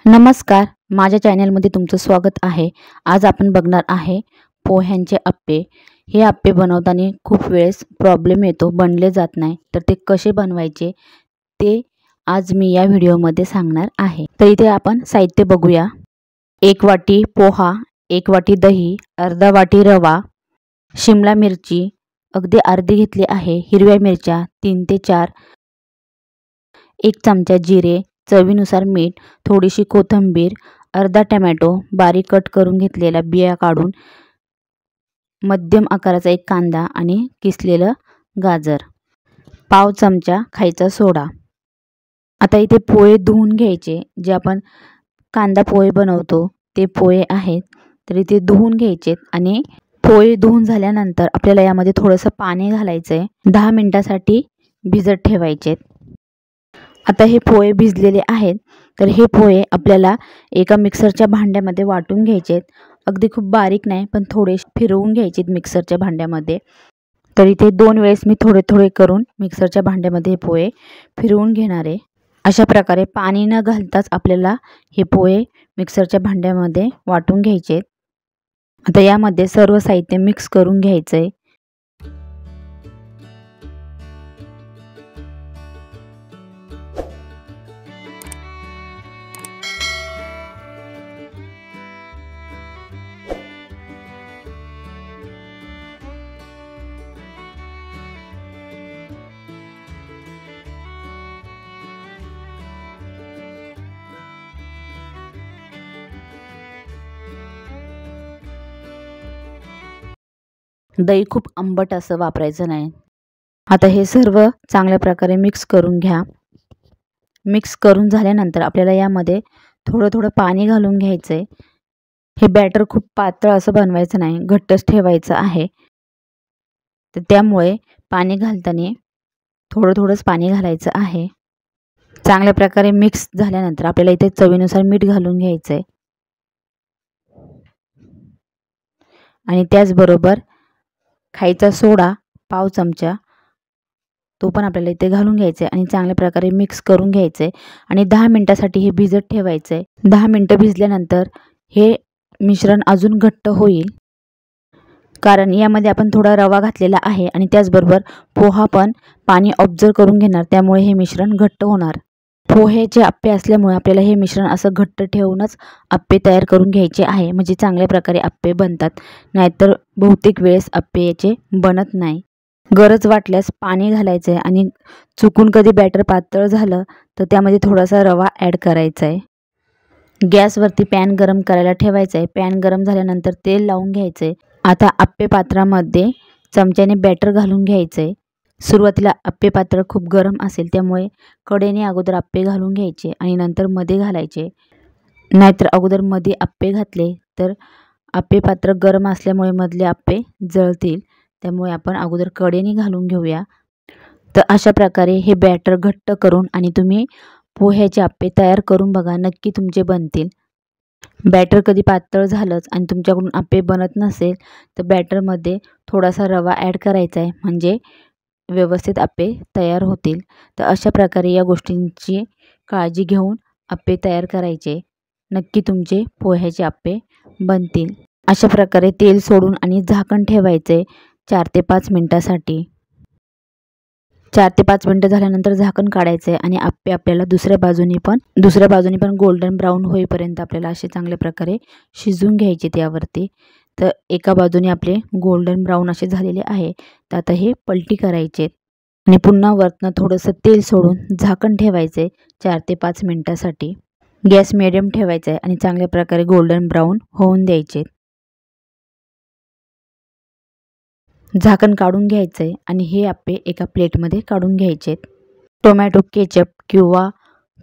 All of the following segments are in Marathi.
नमस्कार, माझ्या चॅनलमध्ये तुमचं स्वागत आहे। आज आपण बघणार आहे पोह्यांचे अप्पे। हे अप्पे बनवताना खूप वेळेस प्रॉब्लेम येतो, बनले जात नाही। तर ते कसे बनवायचे ते आज मी या व्हिडिओमध्ये सांगणार आहे। तर इथे आपण साहित्य बघूया। 1 वाटी पोहा, 1 वाटी दही, अर्धा वाटी रवा, शिमला मिरची अगदी अर्धी घेतली आहे, हिरव्या मिरच्या 3 ते 4, 1 चमचा जिरे, चवीनुसार मीठ, थोडीशी कोथिंबीर, अर्धा टोमॅटो बारीक कट करून घेतलेला बिया काढून, मध्यम आकाराचा 1 कांदा आणि किसलेलं गाजर, पाव चमचा खायचा सोडा। आता इथे पोहे धुवून घ्यायचे। जे आपण कांदा पोहे बनवतो ते पोहे आहेत, तर इथे धुवून घ्यायचे आणि पोहे धुवून झाल्यानंतर आपल्याला यामध्ये थोडंसं पाणी घालायचंय। 10 मिनिटांसाठी भिजत ठेवायचे। आता हे पोहे भिजलेले आहेत, तर हे पोहे आपल्याला एका मिक्सरच्या भांड्यामध्ये वाटून घ्यायचे। अगदी खूप बारीक नाही, पण थोडे फिरवून घ्यायचे मिक्सरच्या भांड्यामध्ये। तर इथे 2 वेळेस मी थोडे थोडे करून मिक्सरच्या भांड्यामध्ये हे पोहे फिरवून घेणार आहे। अशा प्रकारे पाणी न घालताच आपल्याला हे पोहे मिक्सरच्या भांड्यामध्ये वाटून घ्यायचे। आता यामध्ये सर्व साहित्य मिक्स करून घ्यायचंय। दही खूप आंबट असं वापरायचं नाही। आता हे सर्व चांगल्या प्रकारे मिक्स करून घ्या। मिक्स करून झाल्यानंतर आपल्याला यामध्ये थोडं थोडं पाणी घालून घ्यायचंय। हे बॅटर खूप पातळ असं बनवायचं नाही, घट्टच ठेवायचं आहे। तर त्यामुळे पाणी घालताना थोडं थोडंच पाणी घालायचं आहे। चांगल्या प्रकारे मिक्स झाल्यानंतर आपल्याला इथे चवीनुसार मीठ घालून घ्यायचंय आणि त्याचबरोबर खायचा सोडा पाव चमचा तो पण आपल्याला इथे घालून घ्यायचा आणि चांगल्या प्रकारे मिक्स करून घ्यायचे आणि 10 मिनिटांसाठी हे भिजत ठेवायचे। 10 मिनिटं भिजल्यानंतर हे मिश्रण अजून घट्ट होईल, कारण यामध्ये आपण थोडा रवा घातलेला आहे आणि त्याचबरोबर पोहा पण पाणी ऑब्झर्व करून घेणार, त्यामुळे हे मिश्रण घट्ट होणार। पोह्याचे अप्पे असल्यामुळे आपल्याला हे मिश्रण असं घट्ट ठेवूनच अप्पे तयार करून घ्यायचे आहे, म्हणजे चांगल्या प्रकारे अप्पे बनतात। नाहीतर बहुतेक वेळेस अप्पे याचे बनत नाही। गरज वाटल्यास पाणी घालायचं आहे आणि चुकून कधी बॅटर पातळ झालं तर त्यामध्ये थोडासा रवा ॲड करायचा आहे। गॅसवरती पॅन गरम करायला ठेवायचं आहे। पॅन गरम झाल्यानंतर तेल लावून घ्यायचं आहे। आता अप्पे पात्रामध्ये चमच्याने बॅटर घालून घ्यायचं आहे। सुरुवातीला अप्पे पात्र खूप गरम असेल, त्यामुळे कडेने अगोदर अप्पे घालून घ्यायचे आणि नंतर मध्ये घालायचे। नाहीतर अगोदर मध्ये अप्पे घातले तर अप्पे पात्र गरम असल्यामुळे मधले अप्पे जळतील, त्यामुळे आपण अगोदर कडेने घालून घेऊया। तर अशा प्रकारे हे बॅटर घट्ट करून आणि तुम्ही पोह्याचे अप्पे तयार करून बघा, नक्की तुमचे बनतील। बॅटर कधी पातळ झालंच आणि तुमच्याकडून अप्पे बनत नसेल तर बॅटरमध्ये थोडासा रवा ॲड करायचा आहे, म्हणजे व्यवस्थित अप्पे तयार होतील। तर अशा प्रकारे या गोष्टींची काळजी घेऊन अप्पे तयार करायचे, नक्की तुमचे पोह्याचे अप्पे बनतील। अशा प्रकारे तेल सोडून आणि झाकण ठेवायचे 4 ते 5 मिनिटांसाठी। 4 ते 5 मिनिटं झाल्यानंतर झाकण काढायचे आणि अप्पे आपल्याला दुसऱ्या बाजूनी पण गोल्डन ब्राऊन होईपर्यंत आपल्याला असे चांगल्या प्रकारे शिजवून घ्यायचे त्यावरती। तर एका बाजूने आपले गोल्डन ब्राऊन असे झालेले आहे, तर आता हे पलटी करायचे आणि पुन्हा वरनं थोडंसं तेल सोडून झाकण ठेवायचे 4 ते 5 मिनिटांसाठी। गॅस मिडियम ठेवायचा आहे आणि चांगल्या प्रकारे गोल्डन ब्राऊन होऊन द्यायचे। झाकण काढून घ्यायचं आहे आणि हे अप्पे एका प्लेटमध्ये काढून घ्यायचे। टोमॅटो केचप किंवा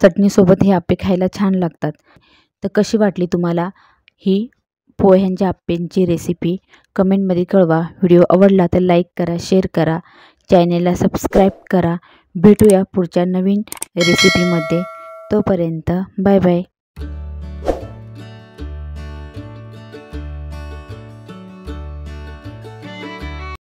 चटणीसोबत हे अप्पे खायला छान लागतात। तर कशी वाटली तुम्हाला ही पोह्यांच्या अप्प्यांची रेसिपी कमेंटमध्ये कळवा। व्हिडिओ आवडला तर लाईक करा, शेअर करा, चॅनेलला सबस्क्राईब करा। भेटूया पुढच्या नवीन रेसिपीमध्ये। तोपर्यंत बाय बाय।